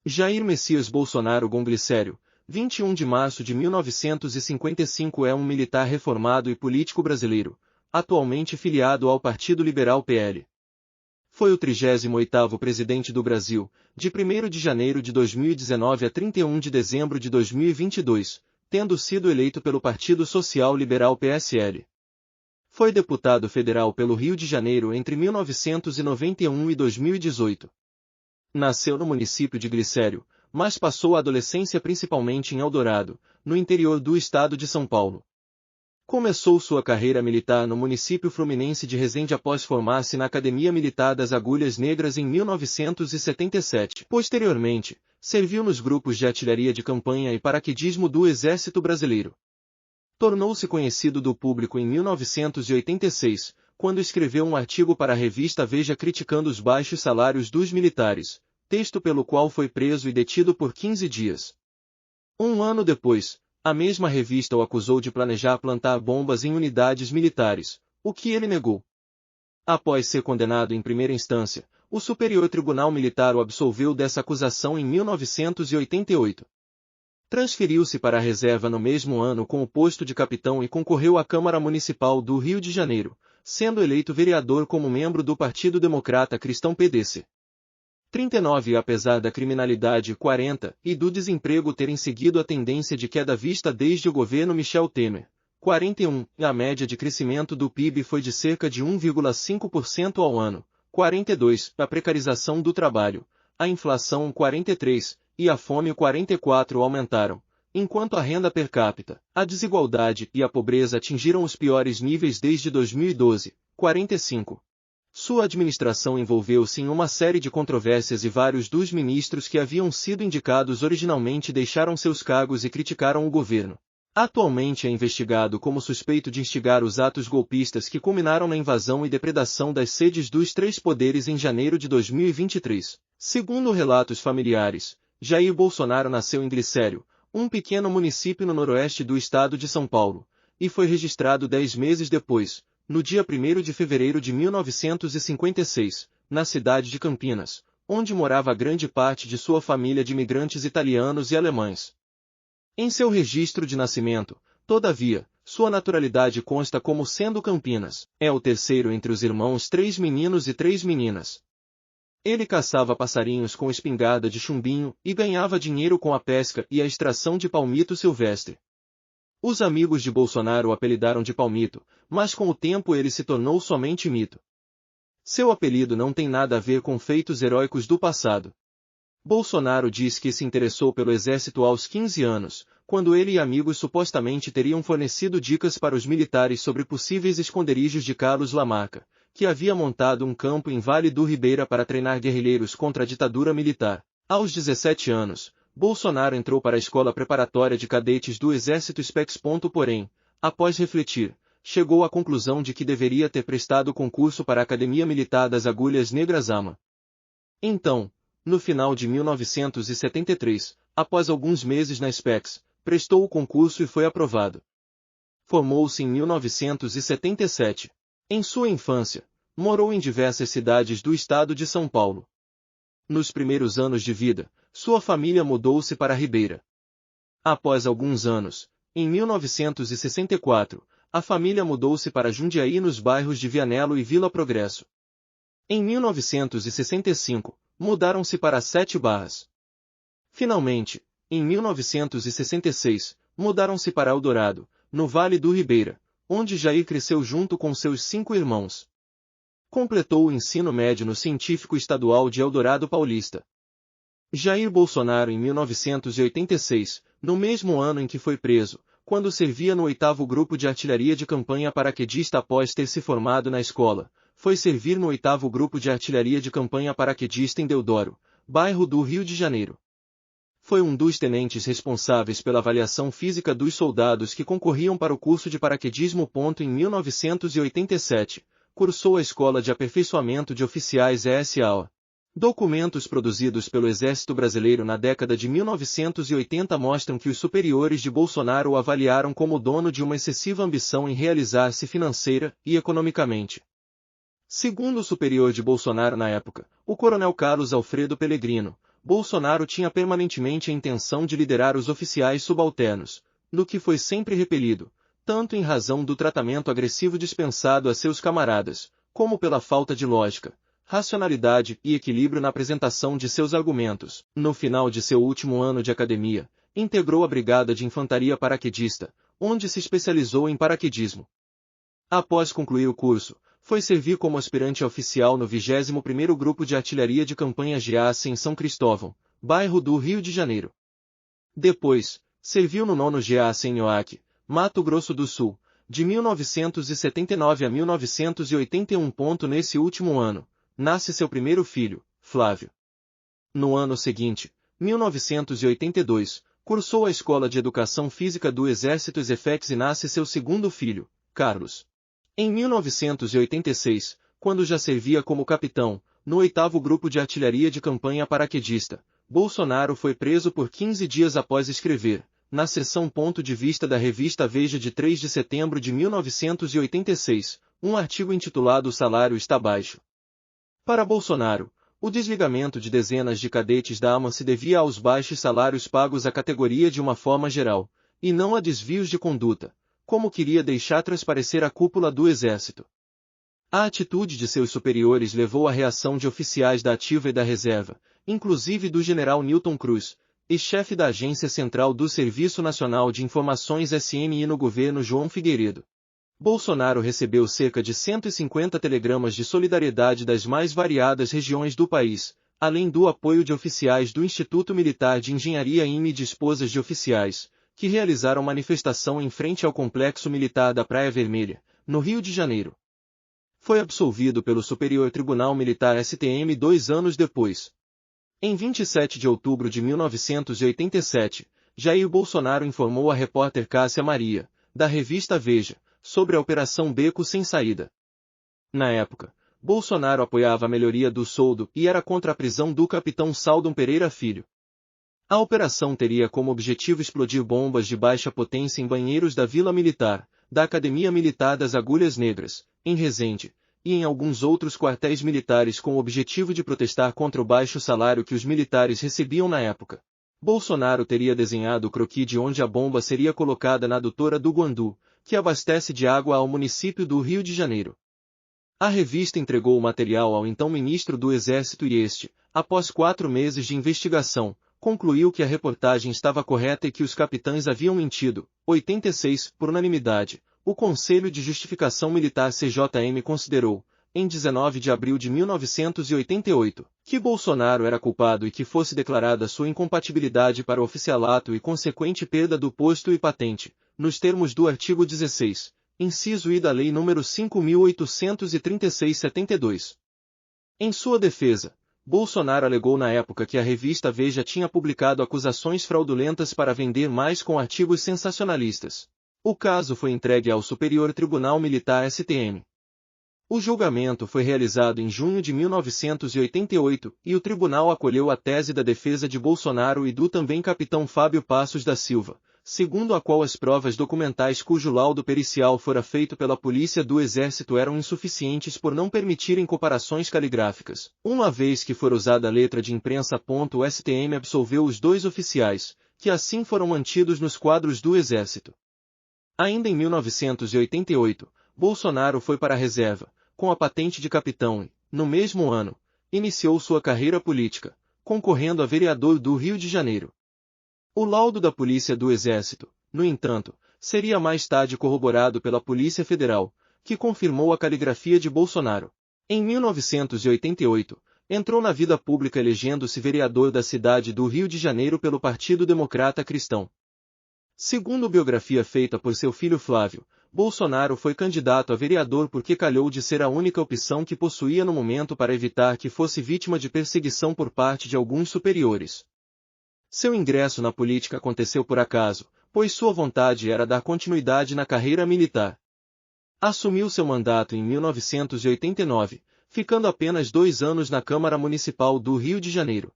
Jair Messias Bolsonaro Gonglicério, 21 de março de 1955 é um militar reformado e político brasileiro, atualmente filiado ao Partido Liberal PL. Foi o 38º presidente do Brasil, de 1º de janeiro de 2019 a 31 de dezembro de 2022, tendo sido eleito pelo Partido Social Liberal PSL. Foi deputado federal pelo Rio de Janeiro entre 1991 e 2018. Nasceu no município de Glicério, mas passou a adolescência principalmente em Eldorado, no interior do estado de São Paulo. Começou sua carreira militar no município fluminense de Resende após formar-se na Academia Militar das Agulhas Negras em 1977. Posteriormente, serviu nos grupos de artilharia de campanha e paraquedismo do Exército Brasileiro. Tornou-se conhecido do público em 1986, quando escreveu um artigo para a revista Veja criticando os baixos salários dos militares, texto pelo qual foi preso e detido por 15 dias. Um ano depois, a mesma revista o acusou de planejar plantar bombas em unidades militares, o que ele negou. Após ser condenado em primeira instância, o Superior Tribunal Militar o absolveu dessa acusação em 1988. Transferiu-se para a reserva no mesmo ano com o posto de capitão e concorreu à Câmara Municipal do Rio de Janeiro, sendo eleito vereador como membro do Partido Democrata Cristão PDC. 39 Apesar da criminalidade 40 e do desemprego terem seguido a tendência de queda vista desde o governo Michel Temer, 41, a média de crescimento do PIB foi de cerca de 1,5% ao ano, 42, a precarização do trabalho, a inflação 43, e a fome 44 aumentaram, enquanto a renda per capita, a desigualdade e a pobreza atingiram os piores níveis desde 2012, 45. Sua administração envolveu-se em uma série de controvérsias e vários dos ministros que haviam sido indicados originalmente deixaram seus cargos e criticaram o governo. Atualmente é investigado como suspeito de instigar os atos golpistas que culminaram na invasão e depredação das sedes dos três poderes em janeiro de 2023. Segundo relatos familiares, Jair Bolsonaro nasceu em Glicério, um pequeno município no noroeste do estado de São Paulo, e foi registrado 10 meses depois, no dia 1º de fevereiro de 1956, na cidade de Campinas, onde morava grande parte de sua família de imigrantes italianos e alemães. Em seu registro de nascimento, todavia, sua naturalidade consta como sendo Campinas. É o terceiro entre os irmãos 3 meninos e 3 meninas. Ele caçava passarinhos com espingarda de chumbinho e ganhava dinheiro com a pesca e a extração de palmito silvestre. Os amigos de Bolsonaro o apelidaram de Palmito, mas com o tempo ele se tornou somente Mito. Seu apelido não tem nada a ver com feitos heróicos do passado. Bolsonaro diz que se interessou pelo exército aos 15 anos, quando ele e amigos supostamente teriam fornecido dicas para os militares sobre possíveis esconderijos de Carlos Lamarca, que havia montado um campo em Vale do Ribeira para treinar guerrilheiros contra a ditadura militar. Aos 17 anos, Bolsonaro entrou para a Escola Preparatória de Cadetes do Exército SPEX. Porém, após refletir, chegou à conclusão de que deveria ter prestado concurso para a Academia Militar das Agulhas Negras AMA. Então, no final de 1973, após alguns meses na SPEX, prestou o concurso e foi aprovado. Formou-se em 1977. Em sua infância, morou em diversas cidades do estado de São Paulo. Nos primeiros anos de vida, sua família mudou-se para Ribeira. Após alguns anos, em 1964, a família mudou-se para Jundiaí nos bairros de Vianello e Vila Progresso. Em 1965, mudaram-se para Sete Barras. Finalmente, em 1966, mudaram-se para Eldorado, no Vale do Ribeira, onde Jair cresceu junto com seus 5 irmãos. Completou o ensino médio no Científico Estadual de Eldorado Paulista. Jair Bolsonaro em 1986, no mesmo ano em que foi preso, quando servia no 8º Grupo de Artilharia de Campanha Paraquedista após ter se formado na escola, foi servir no 8º Grupo de Artilharia de Campanha Paraquedista em Deodoro, bairro do Rio de Janeiro. Foi um dos tenentes responsáveis pela avaliação física dos soldados que concorriam para o curso de paraquedismo. Em 1987, cursou a Escola de Aperfeiçoamento de Oficiais ESAO. Documentos produzidos pelo Exército Brasileiro na década de 1980 mostram que os superiores de Bolsonaro o avaliaram como dono de uma excessiva ambição em realizar-se financeira e economicamente. Segundo o superior de Bolsonaro na época, o coronel Carlos Alfredo Pellegrino, Bolsonaro tinha permanentemente a intenção de liderar os oficiais subalternos, no que foi sempre repelido, tanto em razão do tratamento agressivo dispensado a seus camaradas, como pela falta de lógica, racionalidade e equilíbrio na apresentação de seus argumentos. No final de seu último ano de academia, integrou a Brigada de Infantaria Paraquedista, onde se especializou em paraquedismo. Após concluir o curso, foi servir como aspirante oficial no 21º Grupo de Artilharia de Campanha GEAC em São Cristóvão, bairro do Rio de Janeiro. Depois, serviu no 9º GEAC em Oaque, Mato Grosso do Sul, de 1979 a 1981. Nesse último ano, nasce seu primeiro filho, Flávio. No ano seguinte, 1982, cursou a Escola de Educação Física do Exército ESEFEX e nasce seu segundo filho, Carlos. Em 1986, quando já servia como capitão, no 8º Grupo de Artilharia de Campanha Paraquedista, Bolsonaro foi preso por 15 dias após escrever, na seção Ponto de Vista da revista Veja de 3 de setembro de 1986, um artigo intitulado O Salário está baixo. Para Bolsonaro, o desligamento de dezenas de cadetes da AMA se devia aos baixos salários pagos à categoria de uma forma geral, e não a desvios de conduta, como queria deixar transparecer a cúpula do Exército. A atitude de seus superiores levou à reação de oficiais da ativa e da reserva, inclusive do general Newton Cruz, ex-chefe da Agência Central do Serviço Nacional de Informações SNI no governo João Figueiredo. Bolsonaro recebeu cerca de 150 telegramas de solidariedade das mais variadas regiões do país, além do apoio de oficiais do Instituto Militar de Engenharia IME e de esposas de oficiais, que realizaram manifestação em frente ao Complexo Militar da Praia Vermelha, no Rio de Janeiro. Foi absolvido pelo Superior Tribunal Militar STM 2 anos depois. Em 27 de outubro de 1987, Jair Bolsonaro informou a repórter Cássia Maria, da revista Veja, sobre a Operação Beco Sem Saída. Na época, Bolsonaro apoiava a melhoria do soldo e era contra a prisão do capitão Saldum Pereira Filho. A operação teria como objetivo explodir bombas de baixa potência em banheiros da Vila Militar, da Academia Militar das Agulhas Negras, em Resende, e em alguns outros quartéis militares com o objetivo de protestar contra o baixo salário que os militares recebiam na época. Bolsonaro teria desenhado o croquis de onde a bomba seria colocada na adutora do Guandu, que abastece de água ao município do Rio de Janeiro. A revista entregou o material ao então ministro do Exército e este, após 4 meses de investigação, concluiu que a reportagem estava correta e que os capitães haviam mentido. 86, por unanimidade, o Conselho de Justificação Militar CJM considerou, em 19 de abril de 1988, que Bolsonaro era culpado e que fosse declarada sua incompatibilidade para o oficialato e consequente perda do posto e patente, nos termos do artigo 16, inciso I da Lei nº 5.836/72. Em sua defesa, Bolsonaro alegou na época que a revista Veja tinha publicado acusações fraudulentas para vender mais com artigos sensacionalistas. O caso foi entregue ao Superior Tribunal Militar STM. O julgamento foi realizado em junho de 1988 e o tribunal acolheu a tese da defesa de Bolsonaro e do também capitão Fábio Passos da Silva, segundo a qual as provas documentais cujo laudo pericial fora feito pela Polícia do Exército eram insuficientes por não permitirem comparações caligráficas. Uma vez que for usada a letra de imprensa. O STM absolveu os 2 oficiais, que assim foram mantidos nos quadros do Exército. Ainda em 1988, Bolsonaro foi para a reserva, com a patente de capitão e, no mesmo ano, iniciou sua carreira política, concorrendo a vereador do Rio de Janeiro. O laudo da Polícia do Exército, no entanto, seria mais tarde corroborado pela Polícia Federal, que confirmou a caligrafia de Bolsonaro. Em 1988, entrou na vida pública elegendo-se vereador da cidade do Rio de Janeiro pelo Partido Democrata Cristão. Segundo biografia feita por seu filho Flávio, Bolsonaro foi candidato a vereador porque calhou de ser a única opção que possuía no momento para evitar que fosse vítima de perseguição por parte de alguns superiores. Seu ingresso na política aconteceu por acaso, pois sua vontade era dar continuidade na carreira militar. Assumiu seu mandato em 1989, ficando apenas 2 anos na Câmara Municipal do Rio de Janeiro.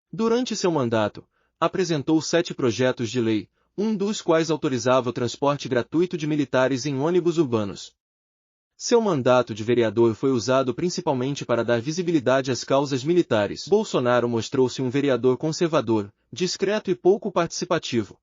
Durante seu mandato, apresentou 7 projetos de lei, um dos quais autorizava o transporte gratuito de militares em ônibus urbanos. Seu mandato de vereador foi usado principalmente para dar visibilidade às causas militares. Bolsonaro mostrou-se um vereador conservador, discreto e pouco participativo.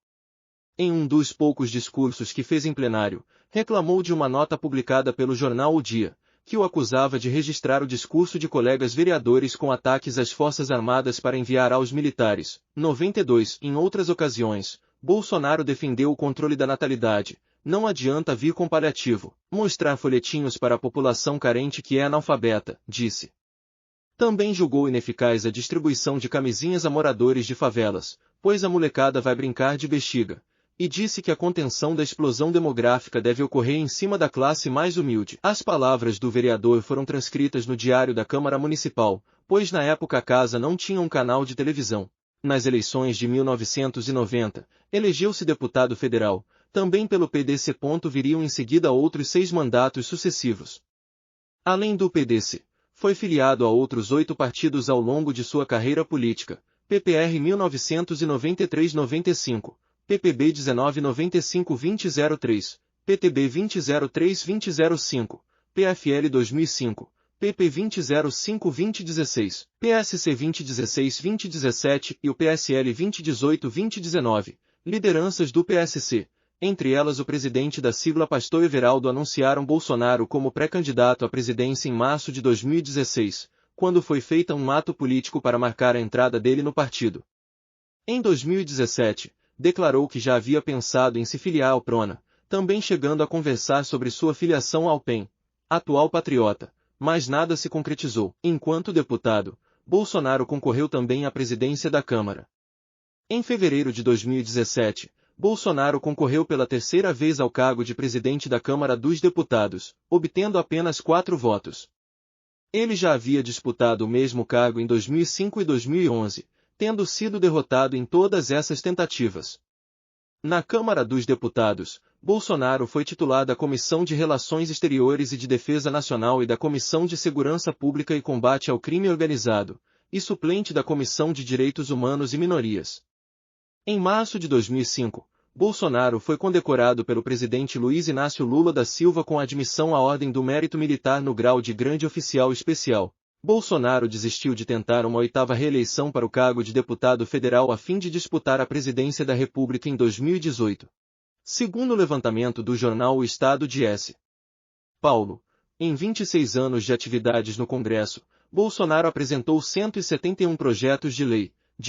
Em um dos poucos discursos que fez em plenário, reclamou de uma nota publicada pelo jornal O Dia, que o acusava de registrar o discurso de colegas vereadores com ataques às Forças Armadas para enviar aos militares. 92. Em outras ocasiões, Bolsonaro defendeu o controle da natalidade. Não adianta vir com paliativo, mostrar folhetinhos para a população carente que é analfabeta, disse. Também julgou ineficaz a distribuição de camisinhas a moradores de favelas, pois a molecada vai brincar de bexiga, e disse que a contenção da explosão demográfica deve ocorrer em cima da classe mais humilde. As palavras do vereador foram transcritas no Diário da Câmara Municipal, pois na época a casa não tinha um canal de televisão. Nas eleições de 1990, elegeu-se deputado federal. Também pelo PDC. Viriam em seguida outros 6 mandatos sucessivos. Além do PDC, foi filiado a outros 8 partidos ao longo de sua carreira política: PPR 1993-95, PPB 1995-2003, PTB 2003-2005, PFL 2005, PP 2005-2016, PSC 2016-2017 e o PSL 2018-2019. Lideranças do PSC, entre elas o presidente da sigla Pastor Everaldo, anunciaram Bolsonaro como pré-candidato à presidência em março de 2016, quando foi feita um ato político para marcar a entrada dele no partido. Em 2017, declarou que já havia pensado em se filiar ao PRONA, também chegando a conversar sobre sua filiação ao PEN, atual Patriota, mas nada se concretizou. Enquanto deputado, Bolsonaro concorreu também à presidência da Câmara. Em fevereiro de 2017, Bolsonaro concorreu pela 3ª vez ao cargo de presidente da Câmara dos Deputados, obtendo apenas 4 votos. Ele já havia disputado o mesmo cargo em 2005 e 2011, tendo sido derrotado em todas essas tentativas. Na Câmara dos Deputados, Bolsonaro foi titular da Comissão de Relações Exteriores e de Defesa Nacional e da Comissão de Segurança Pública e Combate ao Crime Organizado, e suplente da Comissão de Direitos Humanos e Minorias. Em março de 2005, Bolsonaro foi condecorado pelo presidente Luiz Inácio Lula da Silva com a admissão à Ordem do Mérito Militar no grau de Grande Oficial Especial. Bolsonaro desistiu de tentar uma 8ª reeleição para o cargo de deputado federal a fim de disputar a presidência da República em 2018. Segundo o levantamento do jornal O Estado de S. Paulo, em 26 anos de atividades no Congresso, Bolsonaro apresentou 171 projetos de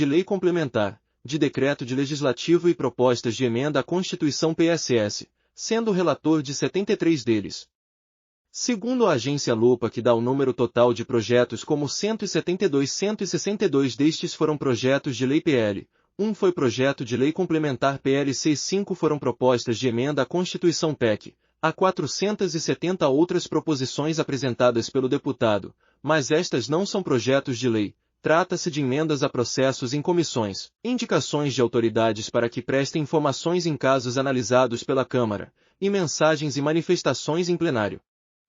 lei complementar, de decreto de legislativo e propostas de emenda à Constituição PSS, sendo relator de 73 deles. Segundo a agência Lupa, que dá o número total de projetos como 162 destes foram projetos de lei PL, 1 foi projeto de lei complementar PLC, 5 foram propostas de emenda à Constituição PEC, há 470 outras proposições apresentadas pelo deputado, mas estas não são projetos de lei. Trata-se de emendas a processos em comissões, indicações de autoridades para que prestem informações em casos analisados pela Câmara, e mensagens e manifestações em plenário.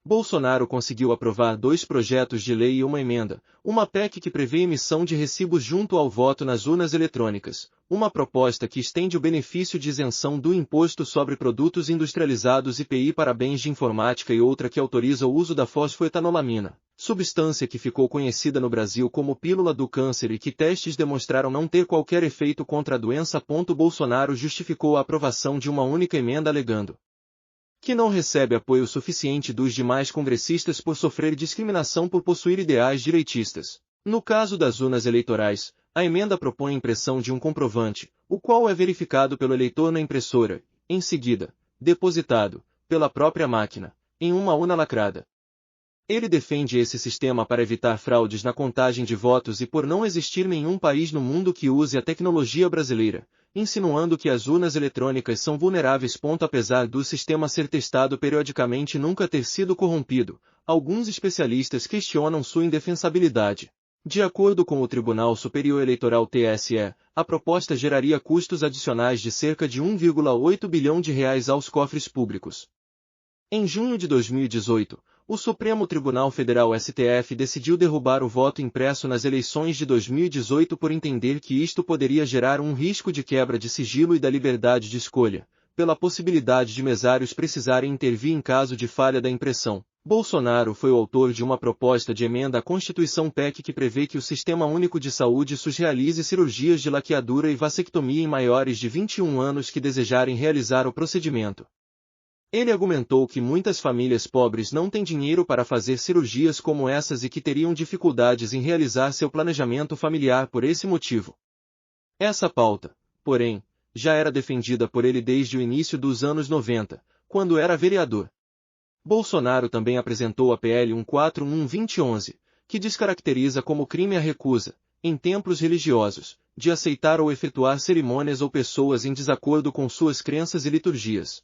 Bolsonaro conseguiu aprovar 2 projetos de lei e uma emenda, uma PEC que prevê emissão de recibos junto ao voto nas urnas eletrônicas, uma proposta que estende o benefício de isenção do Imposto sobre Produtos Industrializados IPI para bens de informática e outra que autoriza o uso da fosfoetanolamina, substância que ficou conhecida no Brasil como pílula do câncer e que testes demonstraram não ter qualquer efeito contra a doença. Bolsonaro justificou a aprovação de uma única emenda alegando que não recebe apoio suficiente dos demais congressistas por sofrer discriminação por possuir ideais direitistas. No caso das urnas eleitorais, a emenda propõe a impressão de um comprovante, o qual é verificado pelo eleitor na impressora, em seguida, depositado, pela própria máquina, em uma urna lacrada. Ele defende esse sistema para evitar fraudes na contagem de votos e por não existir nenhum país no mundo que use a tecnologia brasileira, insinuando que as urnas eletrônicas são vulneráveis. Apesar do sistema ser testado periodicamente e nunca ter sido corrompido, alguns especialistas questionam sua indefensabilidade. De acordo com o Tribunal Superior Eleitoral TSE, a proposta geraria custos adicionais de cerca de 1,8 bilhão de reais aos cofres públicos. Em junho de 2018, o Supremo Tribunal Federal STF decidiu derrubar o voto impresso nas eleições de 2018 por entender que isto poderia gerar um risco de quebra de sigilo e da liberdade de escolha, pela possibilidade de mesários precisarem intervir em caso de falha da impressão. Bolsonaro foi o autor de uma proposta de emenda à Constituição PEC que prevê que o Sistema Único de Saúde SUS realize cirurgias de laqueadura e vasectomia em maiores de 21 anos que desejarem realizar o procedimento. Ele argumentou que muitas famílias pobres não têm dinheiro para fazer cirurgias como essas e que teriam dificuldades em realizar seu planejamento familiar por esse motivo. Essa pauta, porém, já era defendida por ele desde o início dos anos 90, quando era vereador. Bolsonaro também apresentou a PL 141/2011, que descaracteriza como crime a recusa, em templos religiosos, de aceitar ou efetuar cerimônias ou pessoas em desacordo com suas crenças e liturgias.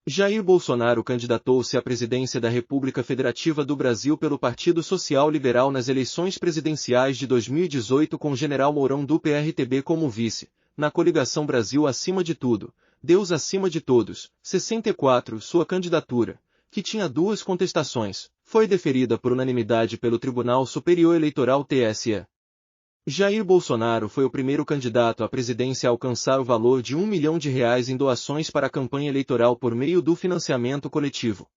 Jair Bolsonaro candidatou-se à presidência da República Federativa do Brasil pelo Partido Social Liberal nas eleições presidenciais de 2018 com General Mourão do PRTB como vice, na coligação Brasil acima de tudo, Deus acima de todos, 64. Sua candidatura, que tinha duas contestações, foi deferida por unanimidade pelo Tribunal Superior Eleitoral TSE. Jair Bolsonaro foi o primeiro candidato à presidência a alcançar o valor de R$ 1 milhão em doações para a campanha eleitoral por meio do financiamento coletivo.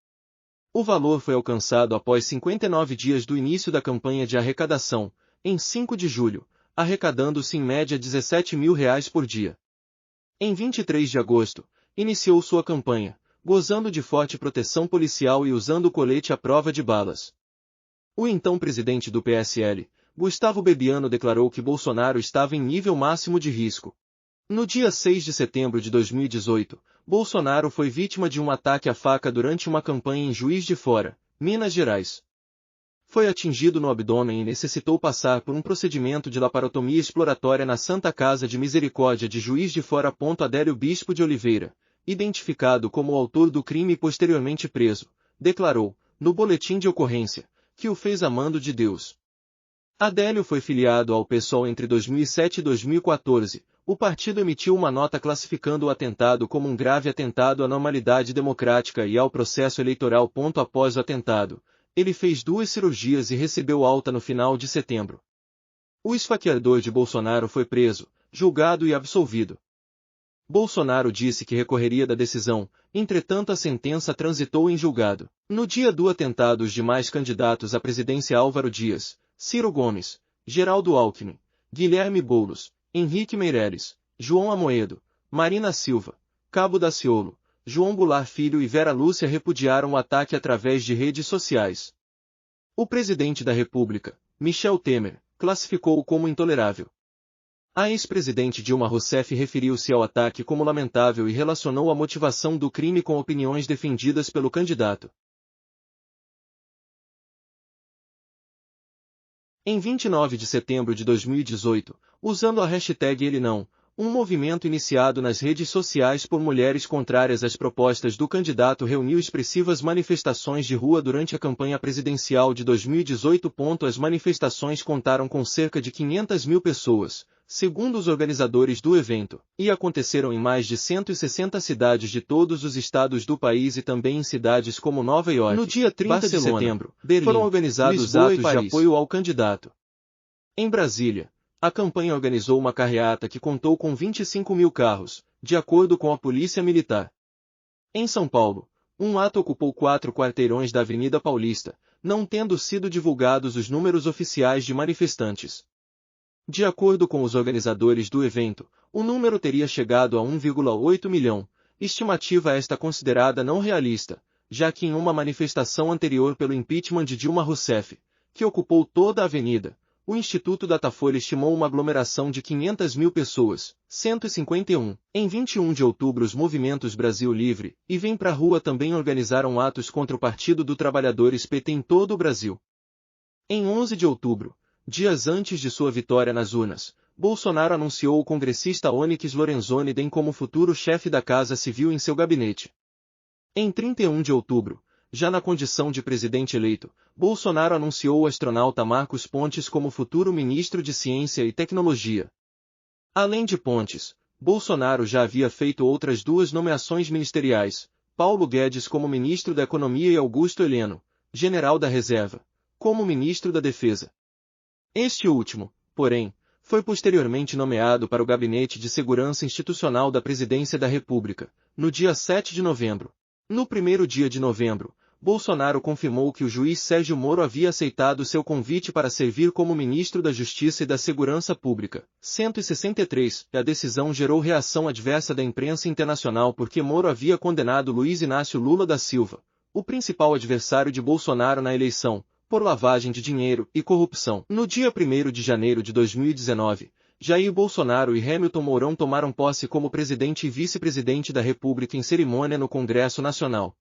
O valor foi alcançado após 59 dias do início da campanha de arrecadação, em 5 de julho, arrecadando-se em média R$ 17 mil por dia. Em 23 de agosto, iniciou sua campanha, gozando de forte proteção policial e usando colete à prova de balas. O então presidente do PSL, Gustavo Bebiano, declarou que Bolsonaro estava em nível máximo de risco. No dia 6 de setembro de 2018, Bolsonaro foi vítima de um ataque à faca durante uma campanha em Juiz de Fora, Minas Gerais. Foi atingido no abdômen e necessitou passar por um procedimento de laparotomia exploratória na Santa Casa de Misericórdia de Juiz de Fora. Adélio Bispo de Oliveira, identificado como o autor do crime e posteriormente preso, declarou, no boletim de ocorrência, que o fez a mando de Deus. Adélio foi filiado ao PSOL entre 2007 e 2014. O partido emitiu uma nota classificando o atentado como um grave atentado à normalidade democrática e ao processo eleitoral. Após o atentado, ele fez 2 cirurgias e recebeu alta no final de setembro. O esfaqueador de Bolsonaro foi preso, julgado e absolvido. Bolsonaro disse que recorreria da decisão, entretanto a sentença transitou em julgado. No dia do atentado, os demais candidatos à presidência Álvaro Dias, Ciro Gomes, Geraldo Alckmin, Guilherme Boulos, Henrique Meireles, João Amoedo, Marina Silva, Cabo Daciolo, João Goulart Filho e Vera Lúcia repudiaram o ataque através de redes sociais. O presidente da República, Michel Temer, classificou-o como intolerável. A ex-presidente Dilma Rousseff referiu-se ao ataque como lamentável e relacionou a motivação do crime com opiniões defendidas pelo candidato. Em 29 de setembro de 2018, usando a hashtag #EleNão, um movimento iniciado nas redes sociais por mulheres contrárias às propostas do candidato reuniu expressivas manifestações de rua durante a campanha presidencial de 2018. As manifestações contaram com cerca de 500 mil pessoas, segundo os organizadores do evento, e aconteceram em mais de 160 cidades de todos os estados do país e também em cidades como Nova York, no dia 30 Barcelona, de setembro, Berlim, foram organizados Lisboa e atos de Paris. apoio ao candidato. Em Brasília, a campanha organizou uma carreata que contou com 25 mil carros, de acordo com a Polícia Militar. Em São Paulo, um ato ocupou 4 quarteirões da Avenida Paulista, não tendo sido divulgados os números oficiais de manifestantes. De acordo com os organizadores do evento, o número teria chegado a 1,8 milhão, estimativa esta considerada não realista, já que em uma manifestação anterior pelo impeachment de Dilma Rousseff, que ocupou toda a avenida, o Instituto Datafolha estimou uma aglomeração de 500 mil pessoas, 151. Em 21 de outubro, os movimentos Brasil Livre e Vem Pra Rua também organizaram atos contra o Partido dos Trabalhadores PT em todo o Brasil. Em 11 de outubro, dias antes de sua vitória nas urnas, Bolsonaro anunciou o congressista Onyx Lorenzoni como futuro chefe da Casa Civil em seu gabinete. Em 31 de outubro, já na condição de presidente eleito, Bolsonaro anunciou o astronauta Marcos Pontes como futuro ministro de Ciência e Tecnologia. Além de Pontes, Bolsonaro já havia feito outras 2 nomeações ministeriais, Paulo Guedes como ministro da Economia e Augusto Heleno, general da Reserva, como ministro da Defesa. Este último, porém, foi posteriormente nomeado para o Gabinete de Segurança Institucional da Presidência da República, no dia 7 de novembro. No primeiro dia de novembro, Bolsonaro confirmou que o juiz Sérgio Moro havia aceitado seu convite para servir como ministro da Justiça e da Segurança Pública. 163. A decisão gerou reação adversa da imprensa internacional porque Moro havia condenado Luiz Inácio Lula da Silva, o principal adversário de Bolsonaro na eleição, por lavagem de dinheiro e corrupção. No dia 1º de janeiro de 2019, Jair Bolsonaro e Hamilton Mourão tomaram posse como presidente e vice-presidente da República em cerimônia no Congresso Nacional.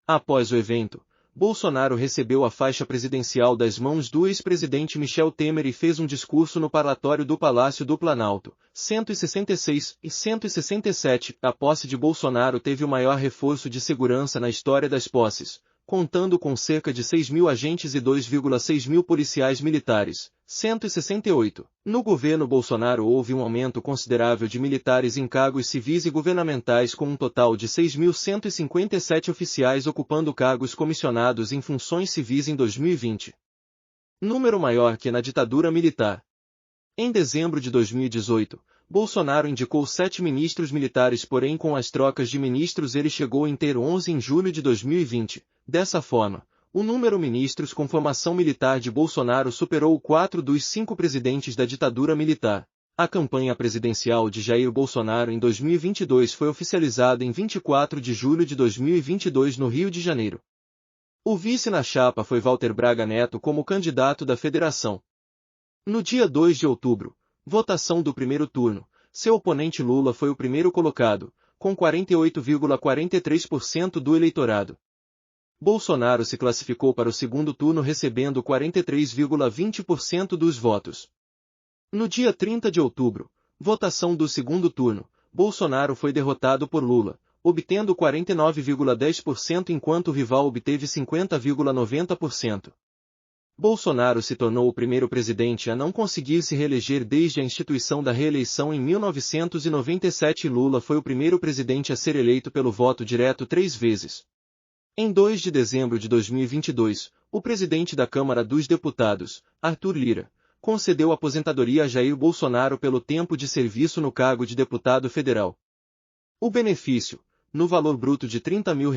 Após o evento, Bolsonaro recebeu a faixa presidencial das mãos do ex-presidente Michel Temer e fez um discurso no parlatório do Palácio do Planalto. 166 e 167. A posse de Bolsonaro teve o maior reforço de segurança na história das posses, contando com cerca de 6.000 agentes e 2,6 mil policiais militares. 168. No governo Bolsonaro houve um aumento considerável de militares em cargos civis e governamentais, com um total de 6.157 oficiais ocupando cargos comissionados em funções civis em 2020. Número maior que na ditadura militar. Em dezembro de 2018, Bolsonaro indicou 7 ministros militares, porém com as trocas de ministros ele chegou a ter 11 em julho de 2020. Dessa forma, o número de ministros com formação militar de Bolsonaro superou 4 dos 5 presidentes da ditadura militar. A campanha presidencial de Jair Bolsonaro em 2022 foi oficializada em 24 de julho de 2022 no Rio de Janeiro. O vice na chapa foi Walter Braga Neto como candidato da federação. No dia 2 de outubro, votação do primeiro turno, seu oponente Lula foi o primeiro colocado, com 48,43% do eleitorado. Bolsonaro se classificou para o segundo turno recebendo 43,20% dos votos. No dia 30 de outubro, votação do segundo turno, Bolsonaro foi derrotado por Lula, obtendo 49,10% enquanto o rival obteve 50,90%. Bolsonaro se tornou o primeiro presidente a não conseguir se reeleger desde a instituição da reeleição em 1997 e Lula foi o primeiro presidente a ser eleito pelo voto direto 3 vezes. Em 2 de dezembro de 2022, o presidente da Câmara dos Deputados, Arthur Lira, concedeu aposentadoria a Jair Bolsonaro pelo tempo de serviço no cargo de deputado federal. O benefício, no valor bruto de R$30 mil,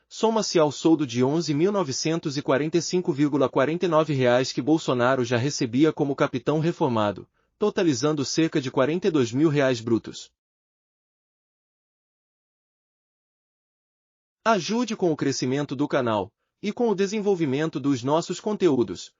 soma-se ao soldo de R$ 11.945,49 que Bolsonaro já recebia como capitão reformado, totalizando cerca de R$42 mil brutos. Ajude com o crescimento do canal e com o desenvolvimento dos nossos conteúdos.